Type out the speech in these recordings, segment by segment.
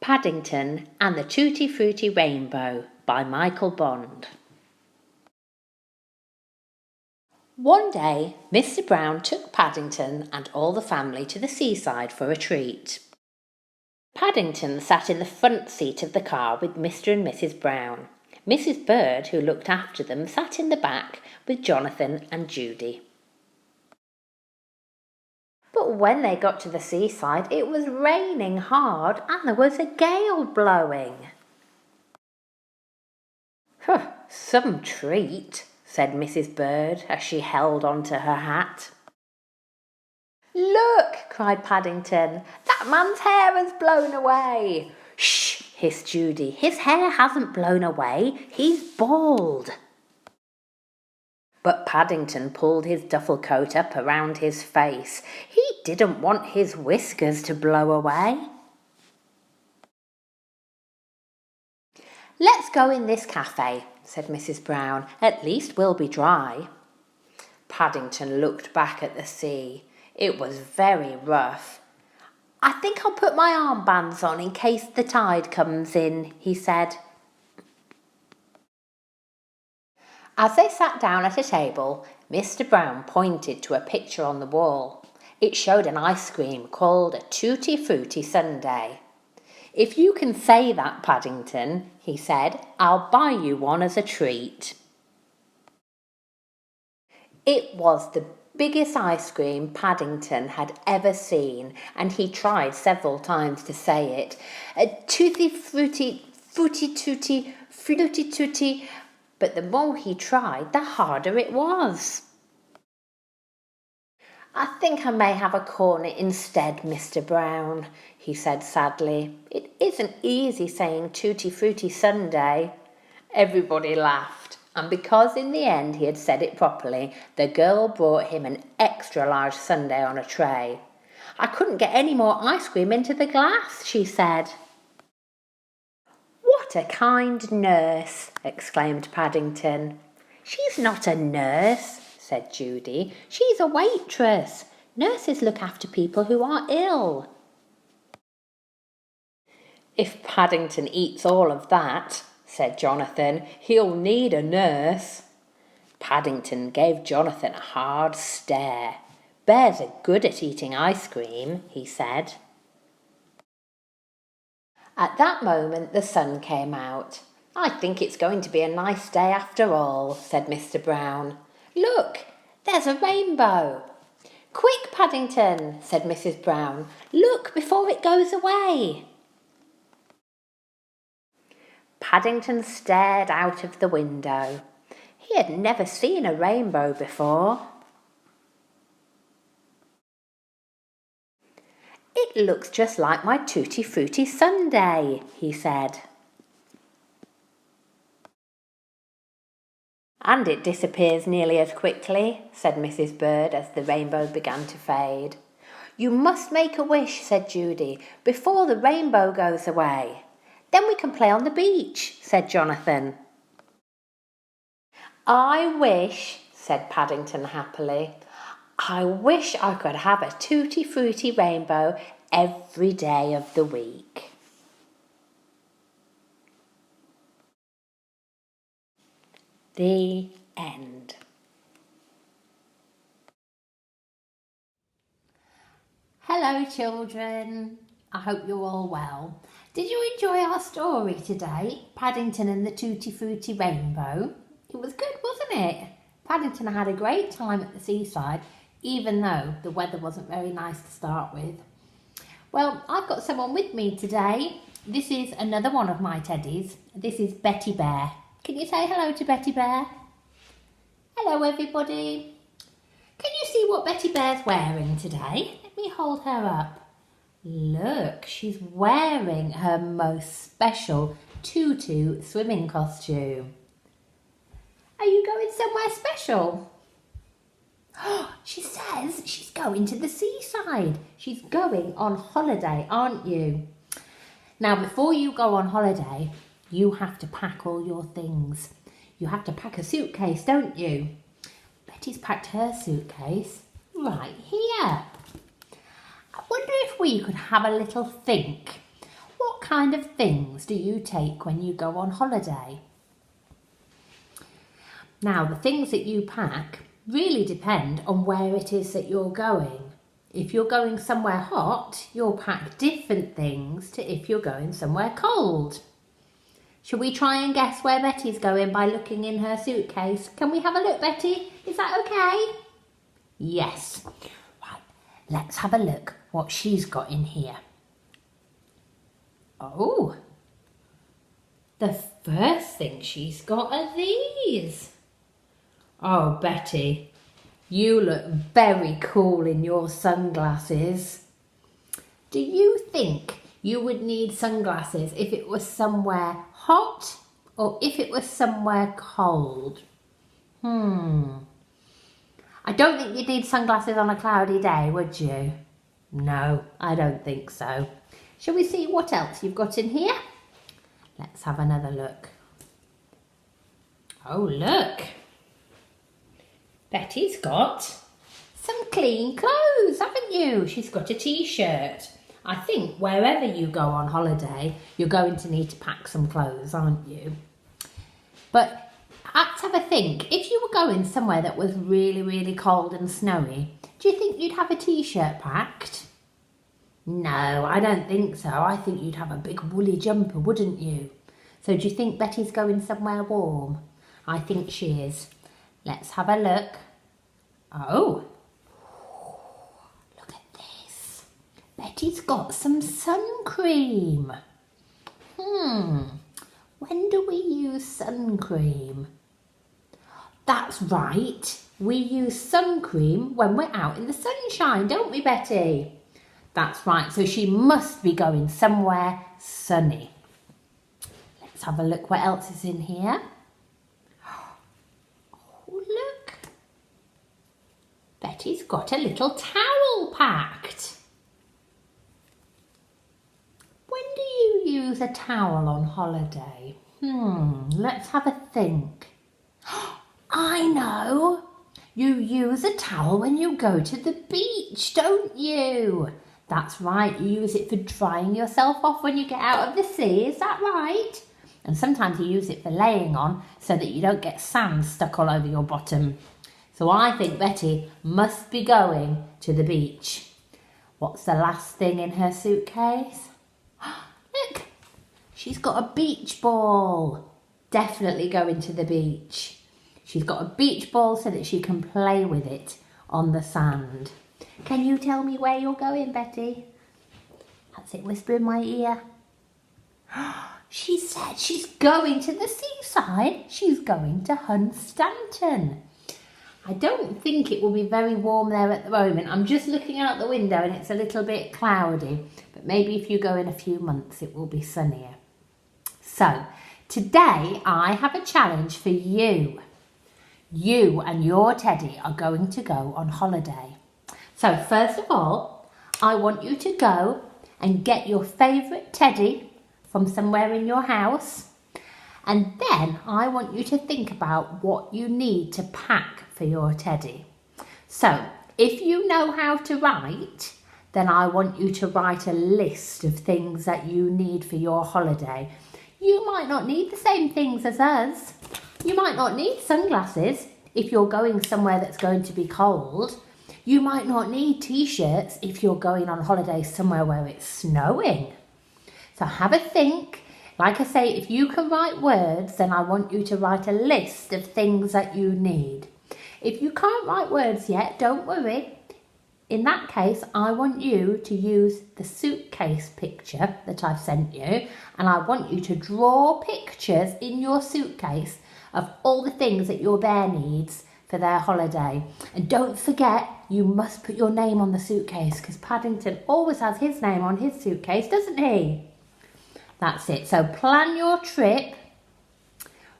Paddington and the Tutti Frutti Rainbow by Michael Bond. One day, Mr. Brown took Paddington and all the family to the seaside for a treat. Paddington sat in the front seat of the car with Mr. and Mrs. Brown. Mrs. Bird, who looked after them, sat in the back with Jonathan and Judy. But when they got to the seaside, it was raining hard and there was a gale blowing. Some treat, said Mrs. Bird as she held on to her hat. Look, cried Paddington, that man's hair has blown away. Shh, hissed Judy, his hair hasn't blown away, he's bald. But Paddington pulled his duffel coat up around his face. He didn't want his whiskers to blow away. Let's go in this cafe, said Mrs. Brown. At least we'll be dry. Paddington looked back at the sea. It was very rough. I think I'll put my armbands on in case the tide comes in, he said. As they sat down at a table, Mr. Brown pointed to a picture on the wall. It showed an ice cream called a Tutti Frutti Sundae. If you can say that, Paddington, he said, I'll buy you one as a treat. It was the biggest ice cream Paddington had ever seen, and he tried several times to say it. Tutti Frutti, Frutti Tutti, Flutti Tutti. But the more he tried, the harder it was. I think I may have a cornet instead, Mr. Brown, he said sadly. It isn't easy saying Tutti Frutti Sundae. Everybody laughed, and because in the end he had said it properly, the girl brought him an extra large sundae on a tray. I couldn't get any more ice cream into the glass, she said. What a kind nurse, exclaimed Paddington. She's not a nurse, said Judy. She's a waitress. Nurses look after people who are ill. If Paddington eats all of that, said Jonathan, he'll need a nurse. Paddington gave Jonathan a hard stare. Bears are good at eating ice cream, he said. At that moment the sun came out. I think it's going to be a nice day after all, said Mr. Brown. Look, there's a rainbow. Quick, Paddington, said Mrs. Brown. Look before it goes away. Paddington stared out of the window. He had never seen a rainbow before. It looks just like my Tutti Frutti Sundae, he said. And it disappears nearly as quickly, said Mrs. Bird as the rainbow began to fade. You must make a wish, said Judy, before the rainbow goes away. Then we can play on the beach, said Jonathan. I wish, said Paddington happily, I wish I could have a Tutti Frutti rainbow every day of the week. The end. Hello children, I hope you're all well. Did you enjoy our story today, Paddington and the Tutti Frutti Rainbow? It was good, wasn't it? Paddington had a great time at the seaside, even though the weather wasn't very nice to start with. Well, I've got someone with me today. This is another one of my teddies. This is Betty Bear. Can you say hello to Betty Bear? Hello everybody. Can you see what Betty Bear's wearing today? Let me hold her up. Look, she's wearing her most special tutu swimming costume. Are you going somewhere special? She says she's going to the seaside. She's going on holiday, aren't you? Now, before you go on holiday, you have to pack all your things. You have to pack a suitcase, don't you? Betty's packed her suitcase right here. I wonder if we could have a little think. What kind of things do you take when you go on holiday? Now, the things that you pack really depend on where it is that you're going. If you're going somewhere hot, you'll pack different things to if you're going somewhere cold. Shall we try and guess where Betty's going by looking in her suitcase? Can we have a look, Betty? Is that okay? Yes. Right, let's have a look what she's got in here. Oh, the first thing she's got are these. Oh, Betty, you look very cool in your sunglasses. Do you think you would need sunglasses if it was somewhere hot or if it was somewhere cold? I don't think you'd need sunglasses on a cloudy day, would you? No, I don't think so. Shall we see what else you've got in here? Let's have another look. Oh, look. Betty's got some clean clothes, haven't you? She's got a t-shirt. I think wherever you go on holiday, you're going to need to pack some clothes, aren't you? But let's have a think. If you were going somewhere that was really, really cold and snowy, do you think you'd have a t-shirt packed? No, I don't think so. I think you'd have a big woolly jumper, wouldn't you? So do you think Betty's going somewhere warm? I think she is. Let's have a look. Oh, look at this. Betty's got some sun cream. When do we use sun cream? That's right. We use sun cream when we're out in the sunshine, don't we, Betty? That's right. So she must be going somewhere sunny. Let's have a look what else is in here. Betty's got a little towel packed. When do you use a towel on holiday? Let's have a think. I know. You use a towel when you go to the beach, don't you? That's right. You use it for drying yourself off when you get out of the sea. Is that right? And sometimes you use it for laying on so that you don't get sand stuck all over your bottom. So I think Betty must be going to the beach. What's the last thing in her suitcase? Look, she's got a beach ball. Definitely going to the beach. She's got a beach ball so that she can play with it on the sand. Can you tell me where you're going, Betty? That's it, whisper in my ear. She said she's going to the seaside. She's going to Untitled. I don't think it will be very warm there at the moment. I'm just looking out the window and it's a little bit cloudy. But maybe if you go in a few months, it will be sunnier. So, today I have a challenge for you. You and your teddy are going to go on holiday. So, first of all, I want you to go and get your favourite teddy from somewhere in your house. And then I want you to think about what you need to pack for your teddy. So if you know how to write, then I want you to write a list of things that you need for your holiday. You might not need the same things as us. You might not need sunglasses if you're going somewhere that's going to be cold. You might not need t-shirts if you're going on holiday somewhere where it's snowing. So have a think. Like I say, if you can write words, then I want you to write a list of things that you need. If you can't write words yet, don't worry. In that case, I want you to use the suitcase picture that I've sent you, and I want you to draw pictures in your suitcase of all the things that your bear needs for their holiday. And don't forget, you must put your name on the suitcase because Paddington always has his name on his suitcase, doesn't he? That's it. So plan your trip,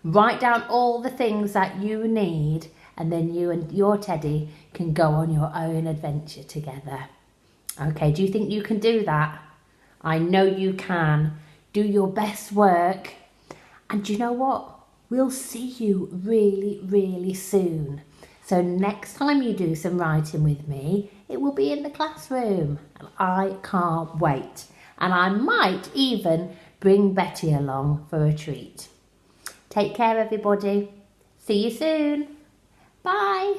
write down all the things that you need, and then you and your teddy can go on your own adventure together. Okay, do you think you can do that? I know you can. Do your best work. And you know what? We'll see you really, really soon. So next time you do some writing with me, it will be in the classroom. And I can't wait. and I might even bring Betty along for a treat. Take care, everybody. See you soon. Bye.